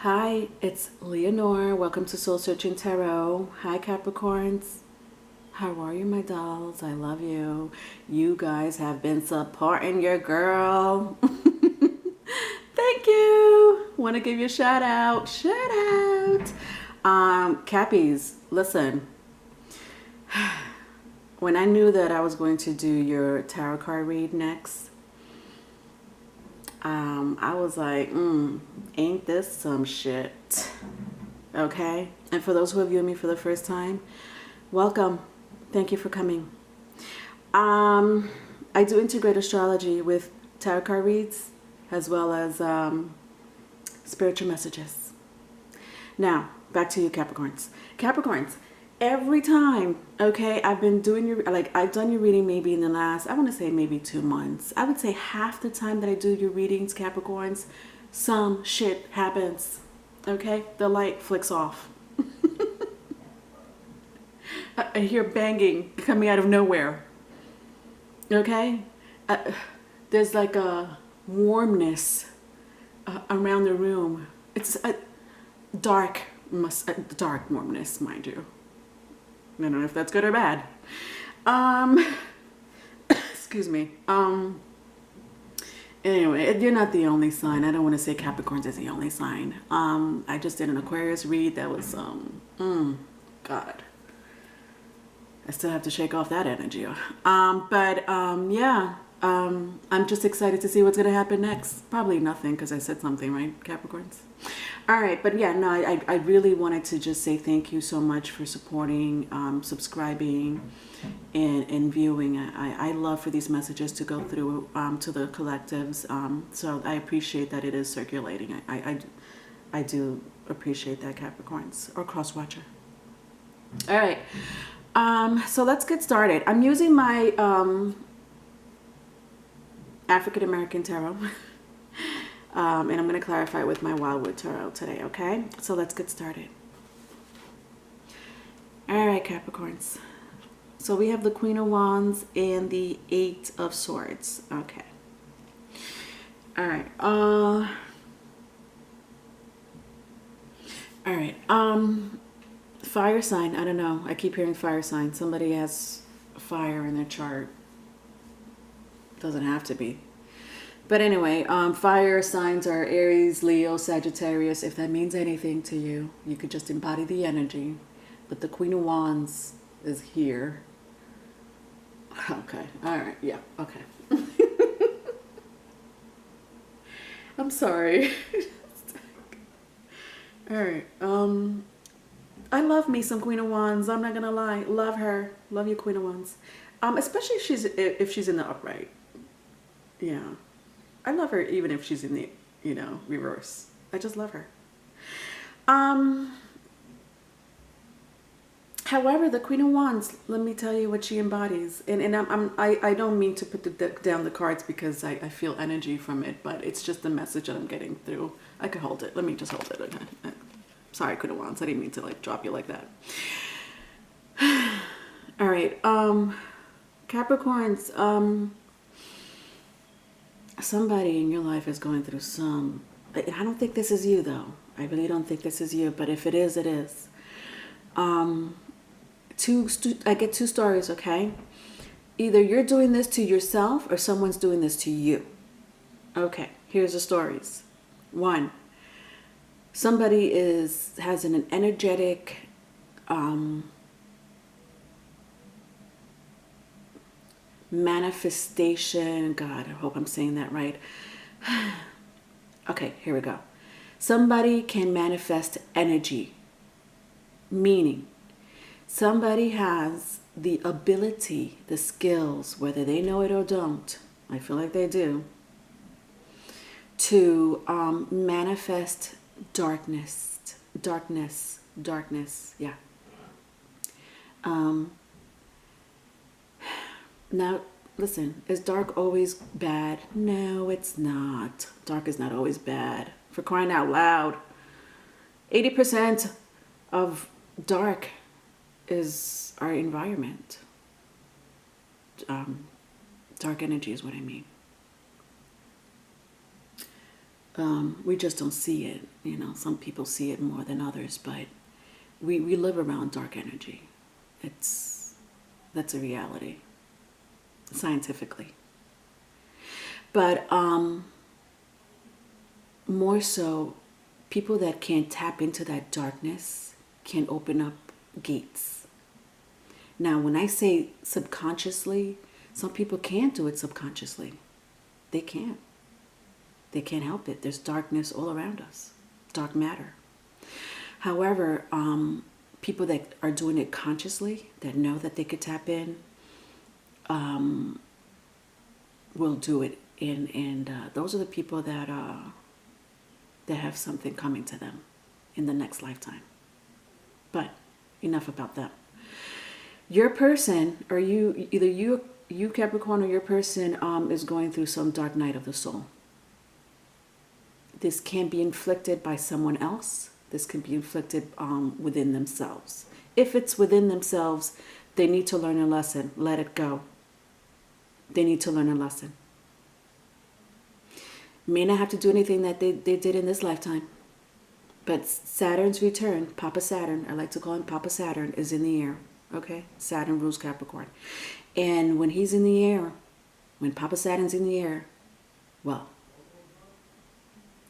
Hi, it's Leonore. Welcome to Soul Searching Tarot. Hi, Capricorns. How are you, my dolls? I love you. You guys have been supporting your girl. Thank you. Want to give you a shout out. Shout out. Cappies, listen. When I knew that I was going to do your tarot card read next, I was like, ain't this some shit? Okay? And for those who are viewing me for the first time, welcome. Thank you for coming. I do integrate astrology with tarot card reads as well as spiritual messages. Now, back to you, Capricorns. Capricorns, every time, okay, I've been doing your, I've done your reading maybe in the last, I want to say maybe 2 months. I would say half the time that I do your readings, Capricorns, some shit happens, okay? The light flicks off. I hear banging coming out of nowhere, okay? There's like a warmness around the room. It's a dark warmness, mind you. I don't know if that's good or bad. Excuse me. Anyway, you're not the only sign. I don't want to say Capricorns is the only sign. I just did an Aquarius read that was, God. I still have to shake off that energy. Yeah. I'm just excited to see what's going to happen next. Probably nothing because I said something, right, Capricorns? All right, but yeah, no, I really wanted to just say thank you so much for supporting, subscribing, and viewing. I love for these messages to go through to the collectives, so I appreciate that it is circulating. I do appreciate that, Capricorns, or cross-watcher. All right, so let's get started. I'm using my African-American tarot. And I'm going to clarify with my Wildwood Tarot today, okay? So let's get started. All right, Capricorns. So we have the Queen of Wands and the 8 of Swords. Okay. All right. All right. Fire sign. I don't know. I keep hearing fire sign. Somebody has fire in their chart. Doesn't have to be. But anyway, fire signs are Aries, Leo, Sagittarius. If that means anything to you, you could just embody the energy. But the Queen of Wands is here. Okay. All right. Yeah. Okay. I'm sorry. All right. I love me some Queen of Wands. I'm not gonna lie. Love her. Love you, Queen of Wands. Especially if she's in the upright. Yeah. I love her even if she's in the, reverse. I just love her. However, the Queen of Wands, let me tell you what she embodies. And I don't mean to put down the cards because I feel energy from it, but it's just the message that I'm getting through. I could hold it. Let me just hold it. Okay. Sorry, Queen of Wands. I didn't mean to drop you like that. All right. Capricorns, somebody in your life is going through some, I don't think this is you though. I really don't think this is you, but if it is, it is. I get 2 stories, okay? Either you're doing this to yourself or someone's doing this to you. Okay, here's the stories. 1, somebody has an energetic, manifestation. God, I hope I'm saying that right. Okay, here we go. Somebody can manifest energy, meaning somebody has the ability, the skills, whether they know it or don't, I feel like they do, to manifest darkness, yeah. Now, listen, is dark always bad? No, it's not. Dark is not always bad. For crying out loud, 80% of dark is our environment. Dark energy is what I mean. We just don't see it. You know, some people see it more than others, but we live around dark energy. That's a reality, scientifically. But more so, people that can't tap into that darkness can open up gates. Now, when I say subconsciously, some people can't do it subconsciously. They can't. They can't help it. There's darkness all around us, dark matter. However, people that are doing it consciously, that know that they could tap in, will do it. And those are the people that have something coming to them in the next lifetime. But enough about them. Your person, or either you Capricorn, or your person is going through some dark night of the soul. This can be inflicted by someone else. This can be inflicted within themselves. If it's within themselves, they need to learn a lesson. Let it go. They need to learn a lesson. May not have to do anything that they did in this lifetime. But Saturn's return, Papa Saturn, I like to call him Papa Saturn, is in the air. Okay? Saturn rules Capricorn. And when he's in the air, when Papa Saturn's in the air, well,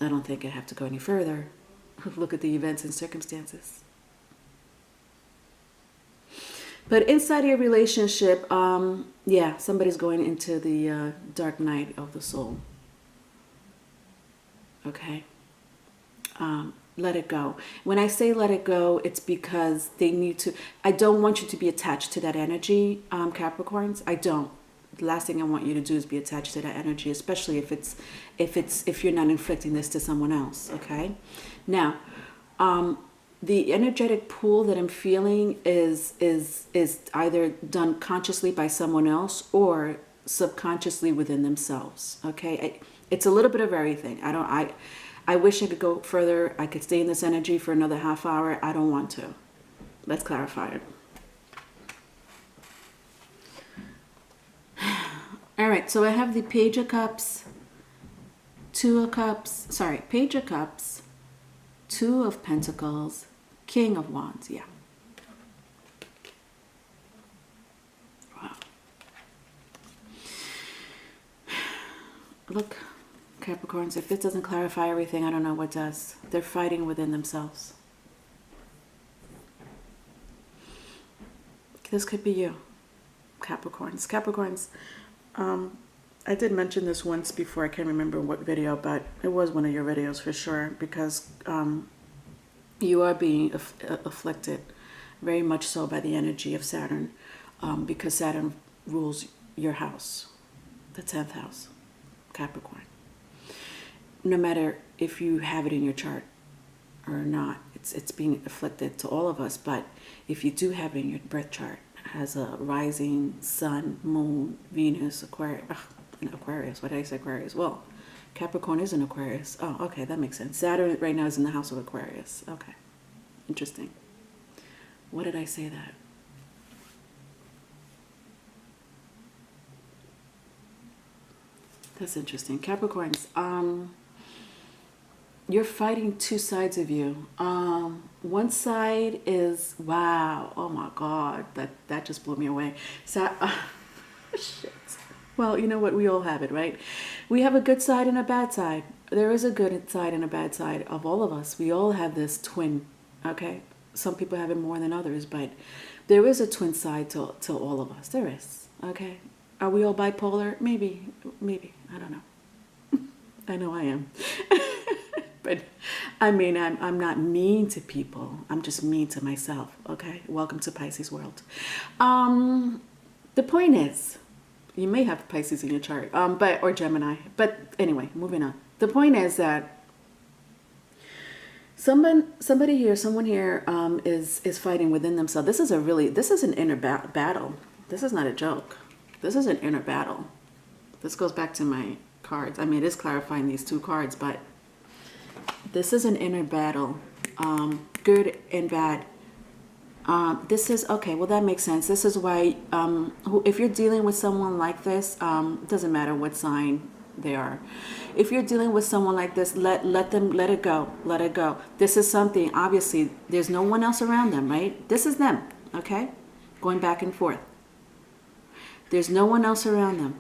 I don't think I have to go any further. Look at the events and circumstances. But inside your relationship, yeah, somebody's going into the dark night of the soul. Okay? Let it go. When I say let it go, it's because they need to. I don't want you to be attached to that energy, Capricorns. I don't. The last thing I want you to do is be attached to that energy, especially if you're not inflicting this to someone else. Okay. Now, the energetic pull that I'm feeling is either done consciously by someone else or subconsciously within themselves. Okay. It's a little bit of everything. I wish I could go further. I could stay in this energy for another half hour. I don't want to. Let's clarify it. All right, so I have the Page of Cups, Two of Cups, sorry, Page of Cups, Two of Pentacles, King of Wands, yeah. Wow. Look, Capricorns, if this doesn't clarify everything, I don't know what does. They're fighting within themselves. This could be you, Capricorns. Capricorns, I did mention this once before. I can't remember what video, but it was one of your videos for sure, because you are being afflicted very much so by the energy of Saturn, because Saturn rules your house, the 10th house, Capricorn. No matter if you have it in your chart or not, it's being afflicted to all of us. But if you do have it in your birth chart, it has a rising sun, moon, Venus, Aquarius. What did I say, Aquarius? Well, Capricorn is an Aquarius. Oh, okay, that makes sense. Saturn right now is in the house of Aquarius. Okay, interesting. What did I say that? That's interesting. Capricorns, you're fighting two sides of you. One side is, wow, oh my God, that just blew me away. So, shit. Well, you know what? We all have it, right? We have a good side and a bad side. There is a good side and a bad side of all of us. We all have this twin, okay? Some people have it more than others, but there is a twin side to all of us. There is, okay? Are we all bipolar? Maybe. I don't know. I know I am. But I mean, I'm not mean to people. I'm just mean to myself, okay? Welcome to Pisces world. The point is, you may have Pisces in your chart, or Gemini. But anyway, moving on. The point is that someone here is fighting within themselves. This is an inner battle. This is not a joke. This is an inner battle. This goes back to my cards. I mean, it is clarifying these two cards, but this is an inner battle, good and bad. This is, okay, well, that makes sense. This is why, if you're dealing with someone like this, it doesn't matter what sign They are. If you're dealing with someone like this, let it go. Let it go. This is something, obviously, there's no one else around them, right? This is them, okay? Going back and forth. There's no one else around them.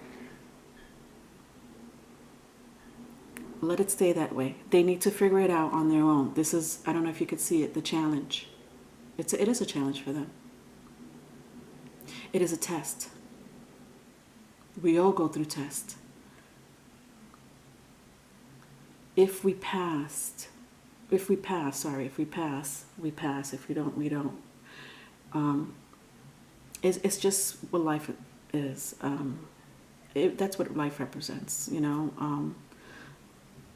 Let it stay that way. They need to figure it out on their own. This is, I don't know if you could see it, the challenge. It is a challenge for them. It is a test. We all go through tests. If we pass. If we pass. We pass. If we don't, we don't. It's just what life is. That's what life represents, you know.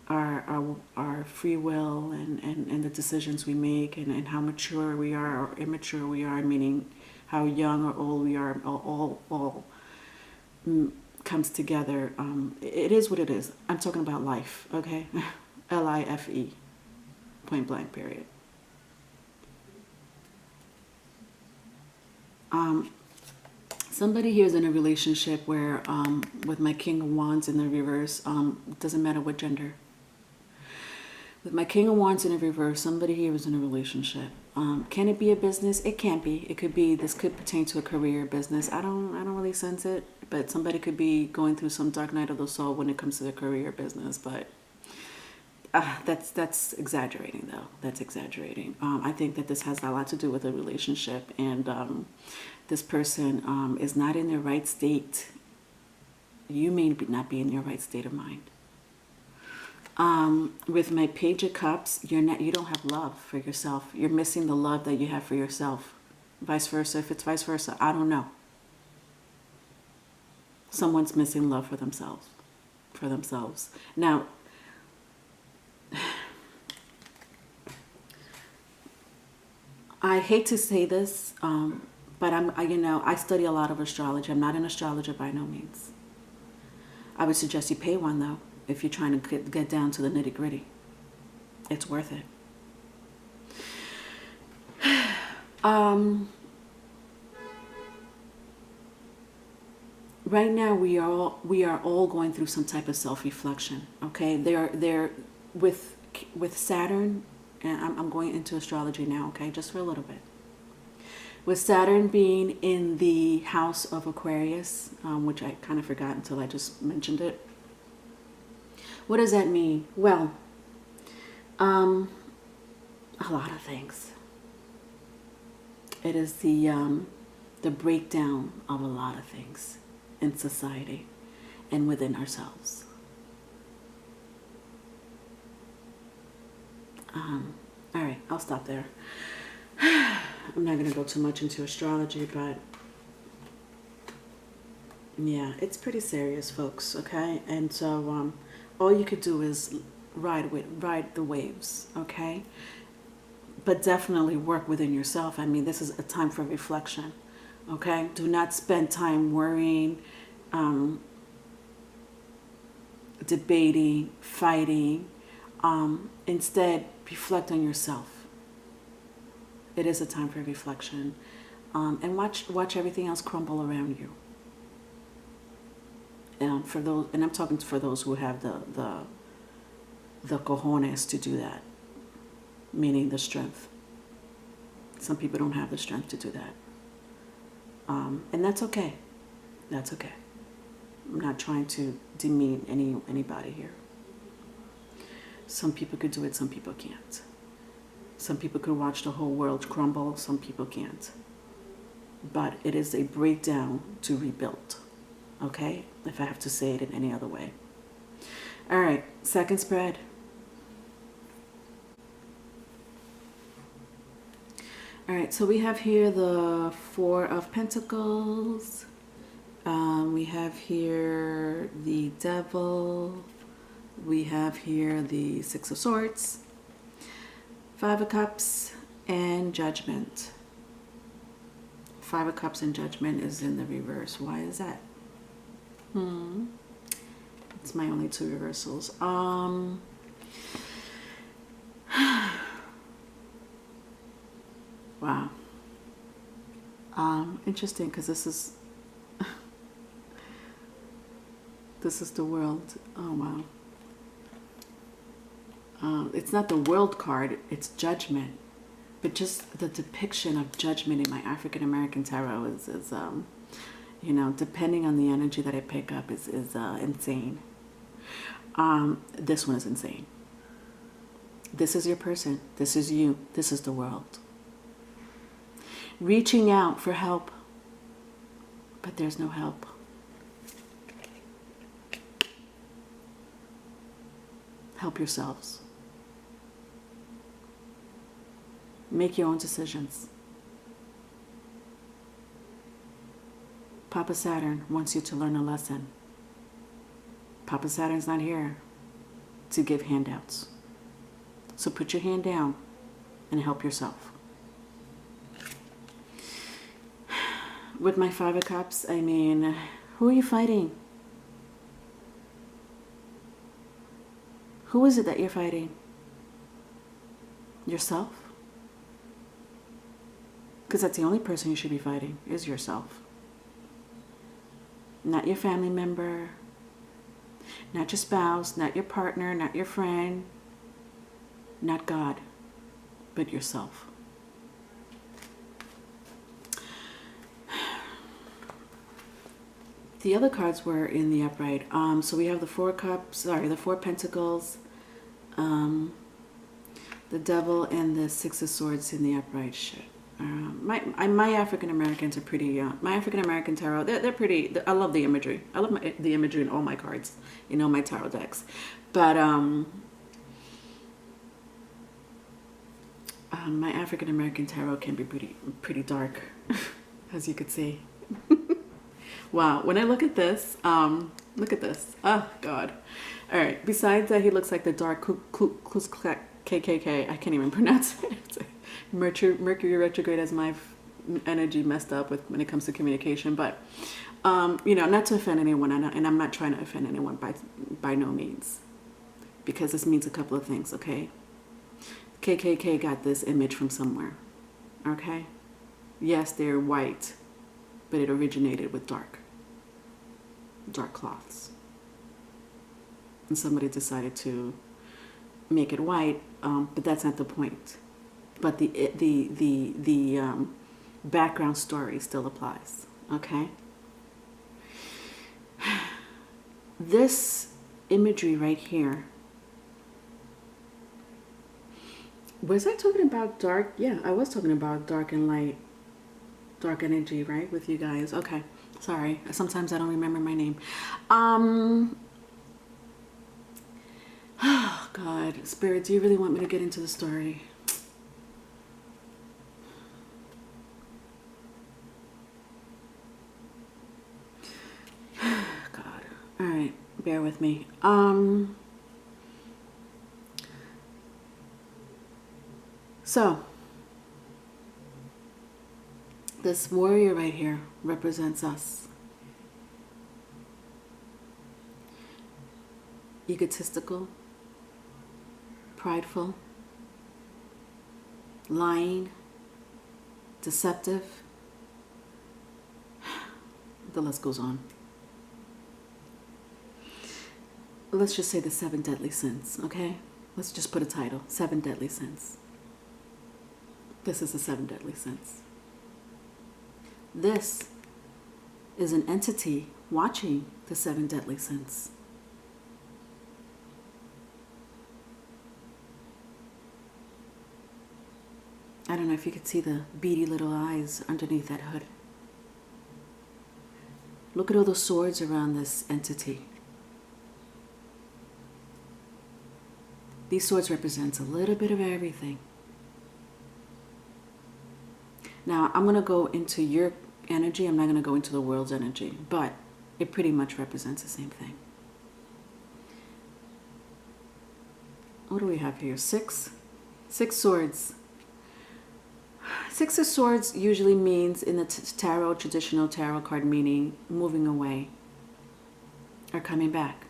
Our free will and the decisions we make and how mature we are or immature we are, meaning how young or old we are, all comes together. It is what it is. I'm talking about life, okay? L-I-F-E, point blank, period. Somebody here is in a relationship where, with my King of Wands in the reverse, doesn't matter what gender. With my King of Wands in the reverse, somebody here is in a relationship. Can it be a business? It can't be. It could be. This could pertain to a career, business. I don't really sense it. But somebody could be going through some dark night of the soul when it comes to their career, business. But that's exaggerating, though. That's exaggerating. I think that this has a lot to do with a relationship, and this person is not in their right state. You may not be in your right state of mind. With my Page of Cups, you don't have love for yourself. You're missing the love that you have for yourself. Vice versa. If it's vice versa, I don't know. Someone's missing love for themselves. Now, I hate to say this, but I study a lot of astrology. I'm not an astrologer by no means. I would suggest you pay one, though, if you're trying to get down to the nitty-gritty. It's worth it. Right now we are all going through some type of self-reflection. Okay, they're with Saturn, and I'm going into astrology now. Okay, just for a little bit. With Saturn being in the house of Aquarius, which I kind of forgot until I just mentioned it. What does that mean? Well, a lot of things. It is the breakdown of a lot of things in society and within ourselves. All right, I'll stop there. I'm not going to go too much into astrology, but yeah, it's pretty serious, folks, okay? And so all you could do is ride the waves, okay? But definitely work within yourself. I mean, this is a time for reflection, okay? Do not spend time worrying, debating, fighting. Instead, reflect on yourself. It is a time for reflection, and watch everything else crumble around you. And for those, and I'm talking for those who have the cojones to do that, meaning the strength. Some people don't have the strength to do that, and that's okay. That's okay. I'm not trying to demean anybody here. Some people could do it, some people can't. Some people could watch the whole world crumble, some people can't. But it is a breakdown to rebuild, okay? If I have to say it in any other way. All right, second spread. All right, so we have here the Four of Pentacles. We have here the Devil. We have here the Six of Swords, Five of Cups, and Judgment. Five of Cups and Judgment is in the reverse. Why is that? It's my only two reversals. Wow. Interesting, because this This is the world. Oh, wow. It's not the world card, it's judgment. But just the depiction of judgment in my African American tarot is you know, depending on the energy that I pick up is insane. This one is insane. This is your person. This is you. This is the world. Reaching out for help, but there's no help. Help yourselves. Make your own decisions. Papa Saturn wants you to learn a lesson. Papa Saturn's not here to give handouts. So put your hand down and help yourself. With my Five of Cups, I mean, who are you fighting? Who is it that you're fighting? Yourself? Because that's the only person you should be fighting, is yourself. Not your family member, not your spouse, not your partner, not your friend, not God, but yourself. The other cards were in the upright. So we have the Four Pentacles, the Devil, and the Six of Swords in the upright. Shit. My African Americans are pretty. My African American tarot, they're pretty. I love the imagery. I love the imagery in all my cards, in all my tarot decks. But my African American tarot can be pretty dark, as you could see. Wow, when I look at this, look at this. Oh, God. All right, besides that, he looks like the dark KKK. I can't even pronounce it. Mercury retrograde has my energy messed up when it comes to communication. But, you know, not to offend anyone, and I'm not trying to offend anyone by no means. Because this means a couple of things, okay? KKK got this image from somewhere, okay? Yes, they're white, but it originated with dark cloths, and somebody decided to make it white, but that's not the point. But the background story still applies. Okay. This imagery right here. Was I talking about dark? Yeah, I was talking about dark and light. Dark energy, right, with you guys. Okay, sorry. Sometimes I don't remember my name. Oh, God. Spirit, do you really want me to get into the story? God. All right, bear with me. So, this warrior right here represents us. Egotistical, prideful, lying, deceptive. The list goes on. Let's just say the 7 deadly sins, okay? Let's just put a title, 7 deadly sins. This is the 7 deadly sins. This is an entity watching the 7 deadly sins. I don't know if you could see the beady little eyes underneath that hood. Look at all those swords around this entity. These swords represent a little bit of everything. Now, I'm going to go into your energy. I'm not going to go into the world's energy, but it pretty much represents the same thing. What do we have here? 6 swords. 6 of Swords usually means, in the tarot, traditional tarot card meaning, moving away or coming back.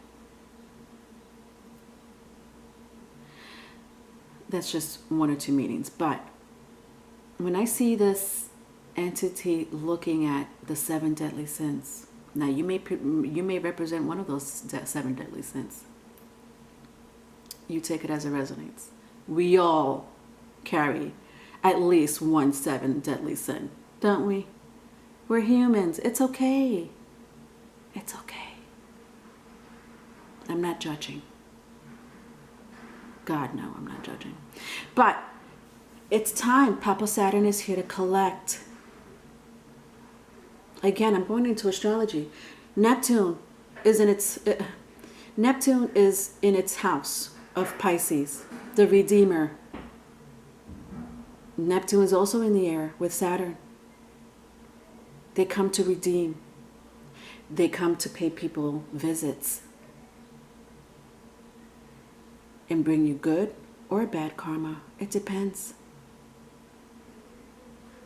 That's just 1 or 2 meanings. But when I see this entity looking at the 7 deadly sins, Now, you may represent one of those 7 deadly sins. You take it as it resonates. We all carry at least 1 7 deadly sin, don't we? We're humans. It's okay. It's okay. I'm not judging. God, no, I'm not judging. But it's time. Papa Saturn is here to collect. Again, I'm going into astrology. Neptune is in its house of Pisces, the Redeemer. Neptune is also in the air with Saturn. They come to redeem. They come to pay people visits and bring you good or bad karma. It depends.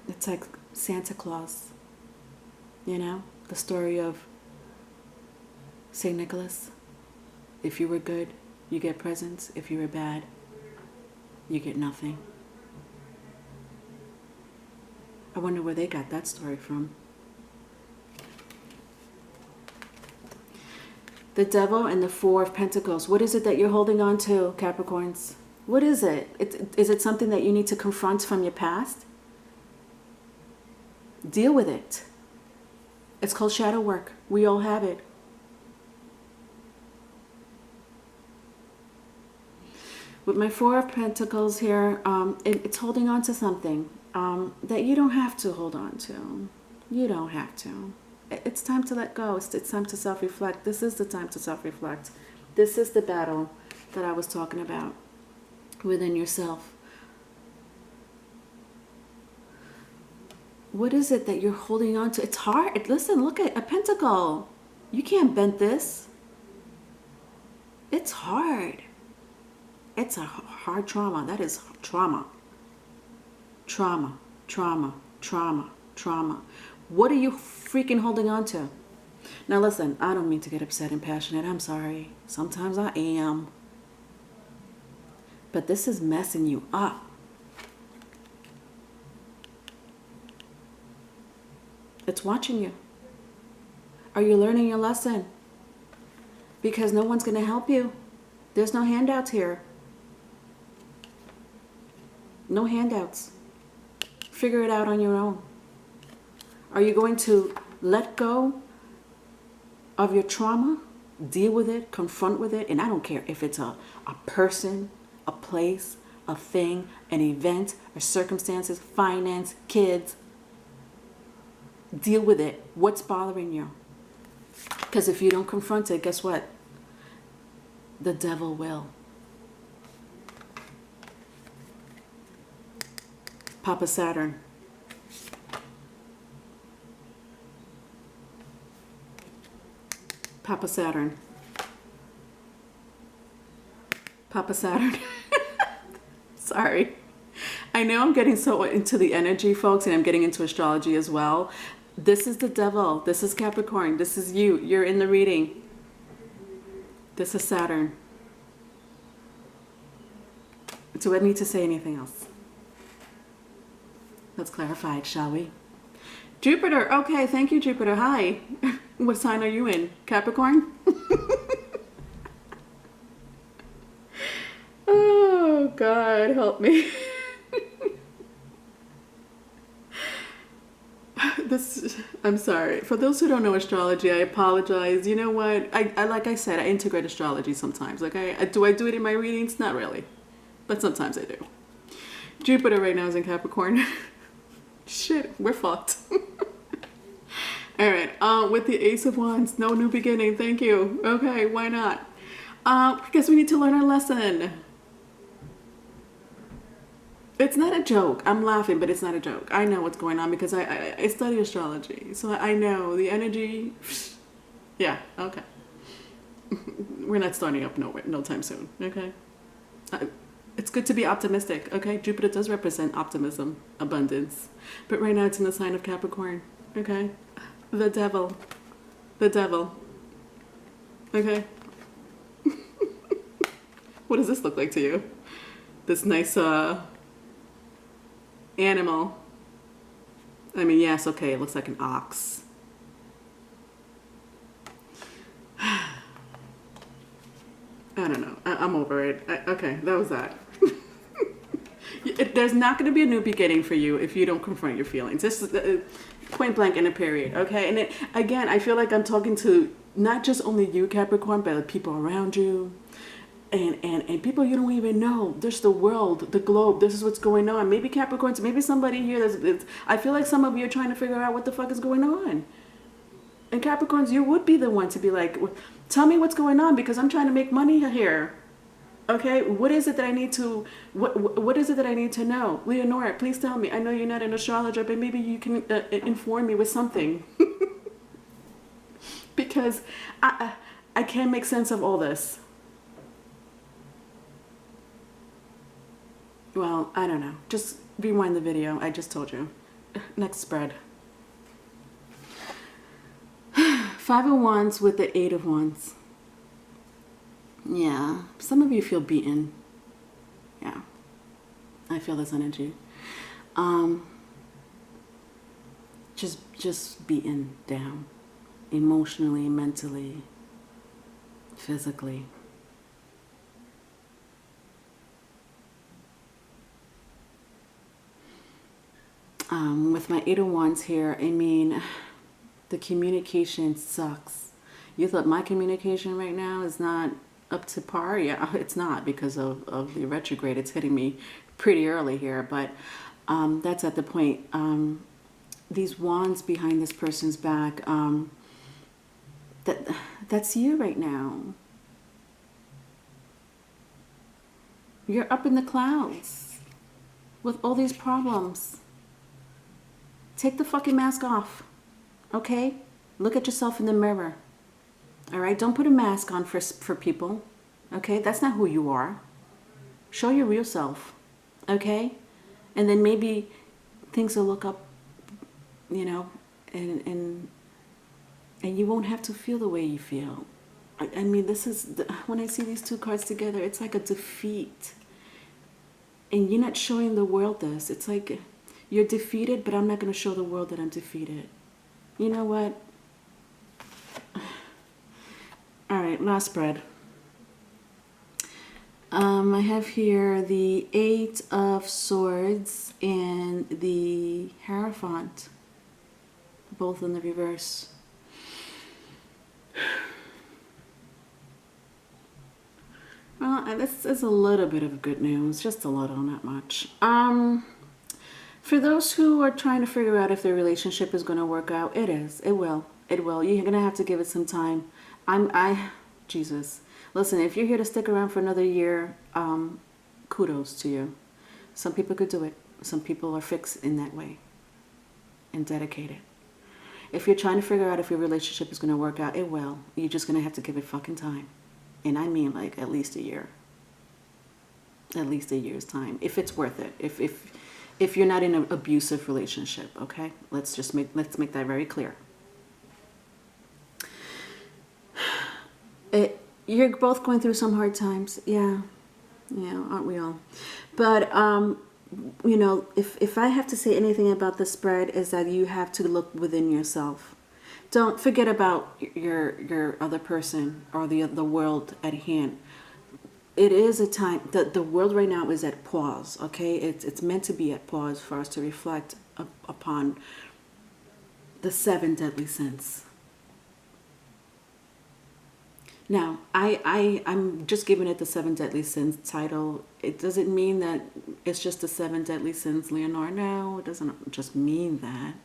It's like Santa Claus. You know, the story of St. Nicholas. If you were good, you get presents. If you were bad, you get nothing. I wonder where they got that story from. The Devil and the 4 of Pentacles. What is it that you're holding on to, Capricorns? What is it? Is it something that you need to confront from your past? Deal with it. It's called shadow work. We all have it. With my 4 of Pentacles here, it's holding on to something that you don't have to hold on to. You don't have to. It's time to let go. It's time to self-reflect. This is the time to self-reflect. This is the battle that I was talking about within yourself. What is it that you're holding on to? It's hard. Listen, look at a pentacle. You can't bend this. It's hard. It's a hard trauma. That is trauma. Trauma, trauma, trauma, trauma. What are you freaking holding on to? Now listen, I don't mean to get upset and passionate. I'm sorry. Sometimes I am. But this is messing you up. It's watching you. Are you learning your lesson? Because no one's going to help you. There's no handouts here. No handouts. Figure it out on your own. Are you going to let go of your trauma? Deal with it, confront with it, and I don't care if it's a person, a place, a thing, an event, or circumstances, finance, kids. Deal with it. What's bothering you? Because if you don't confront it, guess what? The devil will. Papa Saturn. Papa Saturn. Papa Saturn. Sorry. I know I'm getting so into the energy, folks, and I'm getting into astrology as well. This is the devil. This is Capricorn. This is you. You're in the reading. This is Saturn. Do I need to say anything else? Let's clarify it, shall we? Jupiter. Okay, thank you, Jupiter. Hi. What sign are you in? Capricorn? Oh, God, help me. I'm sorry. For those who don't know astrology, I apologize. You know what? I like I said, I integrate astrology sometimes. Okay? Do I do it in my readings? Not really. But sometimes I do. Jupiter right now is in Capricorn. Shit, we're fucked. All right, with the Ace of Wands, no new beginning, thank you. Okay, why not? Because we need to learn our lesson. It's not a joke. I'm laughing, but it's not a joke. I know what's going on because I study astrology. So I know the energy. Yeah, okay. We're not starting up no time soon, okay? It's good to be optimistic, okay? Jupiter does represent optimism, abundance. But right now it's in the sign of Capricorn, okay? The devil. The devil. Okay? What does this look like to you? This nice, animal. I mean, yes, okay, it looks like an ox. I don't know. I'm over it. Okay, that was that. There's not going to be a new beginning for you if you don't confront your feelings. This is point blank in a period, okay? And again, I feel like I'm talking to not just only you, Capricorn, but the people around you and people you don't even know. There's the world, the globe. This is what's going on. Maybe Capricorns, maybe somebody here I feel like some of you are trying to figure out what the fuck is going on. And Capricorns, you would be the one to be like, tell me what's going on because I'm trying to make money here. Okay, what is it that I need to, what is it that I need to know? Leonora, please tell me. I know you're not an astrologer, but maybe you can inform me with something. Because I can't make sense of all this. Well, I don't know. Just rewind the video. I just told you. Next spread. Five of Wands with the Eight of Wands. Yeah, some of you feel beaten. Yeah, I feel this energy. Just beaten down, emotionally, mentally, physically. With my Eight of Wands here, I mean, the communication sucks. You thought my communication right now is not up to par? Yeah, it's not because of the retrograde. It's hitting me pretty early here, but that's at the point. These wands behind this person's back, that's you right now. You're up in the clouds with all these problems. Take the fucking mask off, okay? Look at yourself in the mirror. All right, don't put a mask on for people, okay? That's not who you are. Show your real self, okay? And then maybe things will look up, you know, and you won't have to feel the way you feel. I mean, this is, when I see these two cards together, it's like a defeat. And you're not showing the world this. It's like you're defeated, but I'm not going to show the world that I'm defeated. You know what? All right, last spread. I have here the Eight of Swords and the Hierophant, both in the reverse. Well, this is a little bit of good news, just a little, not much. For those who are trying to figure out if their relationship is going to work out, it is. It will. It will. You're going to have to give it some time. Jesus. Listen, if you're here to stick around for another year, kudos to you. Some people could do it. Some people are fixed in that way and dedicated. If you're trying to figure out if your relationship is going to work out, it will. You're just going to have to give it fucking time. And I mean like at least a year. At least a year's time. If it's worth it. If you're not in an abusive relationship, okay? Let's make that very clear. You're both going through some hard times. Yeah, aren't we all? But you know, if I have to say anything about the spread, is that you have to look within yourself. Don't forget about your other person or the world at hand. It is a time that the world right now is at pause. Okay, it's meant to be at pause for us to reflect upon the 7 deadly sins. Now, I'm just giving it the 7 deadly sins title. It doesn't mean that it's just the 7 deadly sins, Leonora. No, it doesn't just mean that.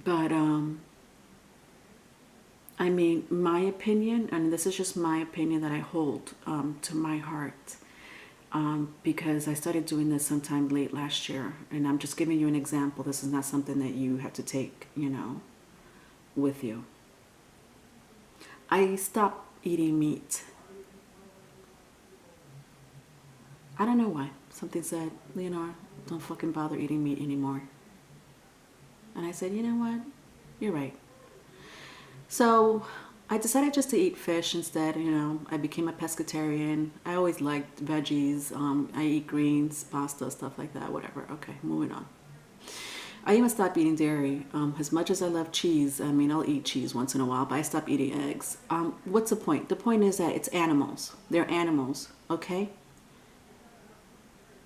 But I mean, my opinion, and this is just my opinion that I hold to my heart, because I started doing this sometime late last year, and I'm just giving you an example. This is not something that you have to take, you know, with you. I stopped eating meat. I don't know why. Something said, Leonora, don't fucking bother eating meat anymore. And I said, you know what? You're right. So I decided just to eat fish instead. You know, I became a pescatarian. I always liked veggies. I eat greens, pasta, stuff like that, whatever. Okay, moving on. I even stopped eating dairy. As much as I love cheese, I mean, I'll eat cheese once in a while, but I stopped eating eggs. What's the point? The point is that it's animals. They're animals, okay?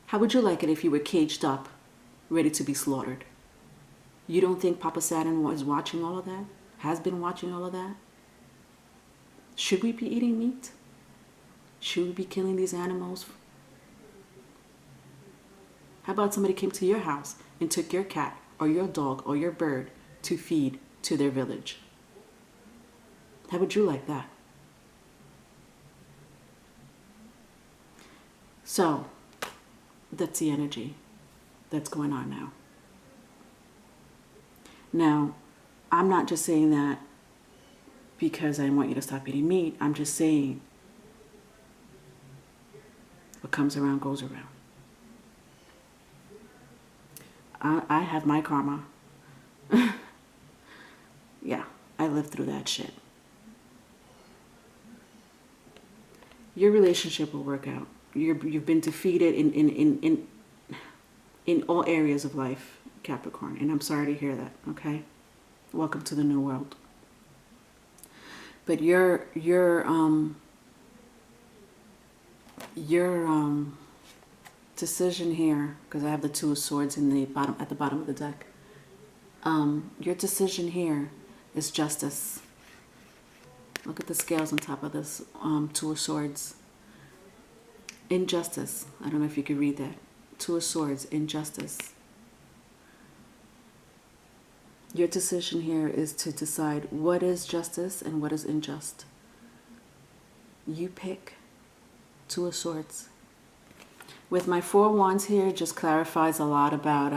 How would you like it if you were caged up, ready to be slaughtered? You don't think Papa Saturn is watching all of that? Has been watching all of that? Should we be eating meat? Should we be killing these animals? How about somebody came to your house and took your cat or your dog or your bird to feed to their village? How would you like that? So, that's the energy that's going on now. Now, I'm not just saying that because I want you to stop eating meat. I'm just saying what comes around goes around. I have my karma. Yeah, I lived through that shit. Your relationship will work out. You've been defeated in all areas of life, Capricorn, and I'm sorry to hear that, okay? Welcome to the new world. But your decision here, because I have the Two of Swords in the bottom, at the bottom of the deck. Your decision here is justice. Look at the scales on top of this Two of Swords. Injustice. I don't know if you could read that. Two of Swords, injustice. Your decision here is to decide what is justice and what is unjust. You pick. Two of Swords. With my Four of Wands here, it just clarifies a lot about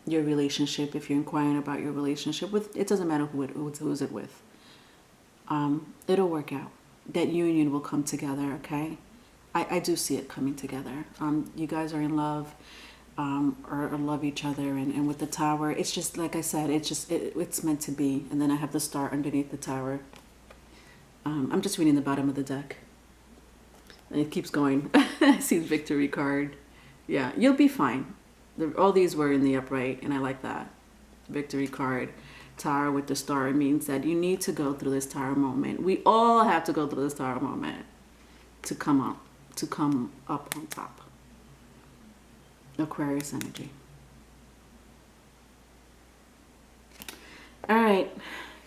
your relationship. If you're inquiring about your relationship with, it doesn't matter who's it with. It'll work out. That union will come together, okay? I do see it coming together. You guys are in love, or love each other, and with the Tower, it's just like I said, it's meant to be. And then I have the star underneath the Tower. I'm just reading the bottom of the deck. And it keeps going. I see the Victory card. Yeah, you'll be fine. All these were in the upright, and I like that. Victory card. Tower with the star. It means that you need to go through this Tower moment. We all have to go through this Tower moment to come up on top. Aquarius energy. All right,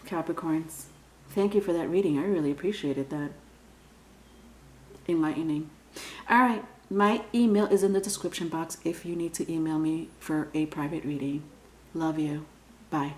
Capricorns. Thank you for that reading. I really appreciated that. Enlightening. All right, my email is in the description box if you need to email me for a private reading. Love you. Bye.